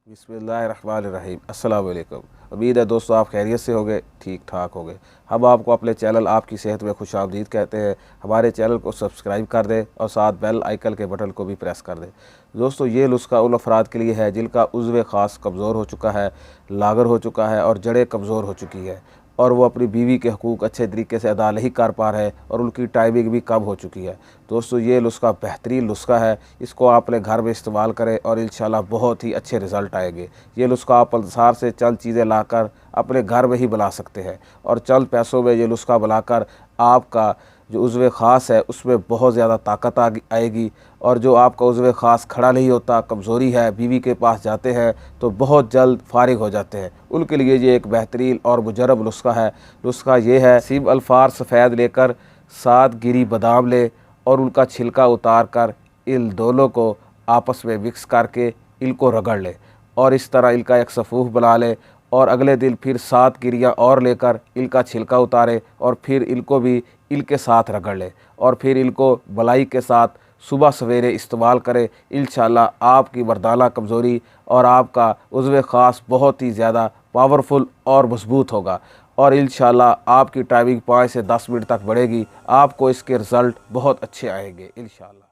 बिस्मिल्लाहिर्रहमानिर्रहीम। अस्सलाम वालेकुम। उम्मीद है दोस्तों आप खैरियत से होंगे, ठीक ठाक होंगे। हम आपको अपने चैनल आपकी सेहत में खुशामदीद कहते हैं। हमारे चैनल को सब्सक्राइब कर दें और साथ बेल आइकन के बटन को भी प्रेस कर दें। दोस्तों ये नुस्खा उन अफराद के लिए है जिनका उज़्व ख़ास कमज़ोर हो चुका है, लागर हो चुका है और जड़ें कमज़ोर हो चुकी है और वो अपनी बीवी के हकूक़ अच्छे तरीके से अदा नहीं कर पा रहे और उनकी टाइमिंग भी कम हो चुकी है। दोस्तों ये नुस्खा बेहतरीन नुस्खा है, इसको आप अपने घर में इस्तेमाल करें और इंशाल्लाह बहुत ही अच्छे रिज़ल्ट आएंगे। ये नुस्खा आप बाज़ार से चंद चीज़ें लाकर अपने घर में ही बना सकते हैं और चंद पैसों में ये नुस्खा बनाकर आपका जो उज़्व ख़ास है उसमें बहुत ज़्यादा ताकत आएगी और जो आपका उज़्व ख़ास खड़ा नहीं होता, कमज़ोरी है, बीवी के पास जाते हैं तो बहुत जल्द फारिग हो जाते हैं, उनके लिए ये एक बेहतरीन और मुजरब नुस्खा है। नुस्खा ये है, सीब अल्फार सफ़ेद लेकर 7 गिरी बादाम ले और उनका छिलका उतार कर इन दोनों को आपस में मिक्स करके इनको रगड़ ले और इस तरह इनका एक सफ़ूफ बना ले और अगले दिन फिर 7 गिरियाँ और लेकर इनका छिलका उतारे और फिर इनको भी इनके साथ रगड़ ले और फिर इनको मलाई के साथ सुबह सवेरे इस्तेमाल करें। इंशाल्लाह आपकी मर्दाना कमज़ोरी और आपका उज़्व ख़ास बहुत ही ज़्यादा पावरफुल और मजबूत होगा और इंशाल्लाह आपकी टाइमिंग 5 से 10 मिनट तक बढ़ेगी। आपको इसके रिज़ल्ट बहुत अच्छे आएंगे इंशाल्लाह।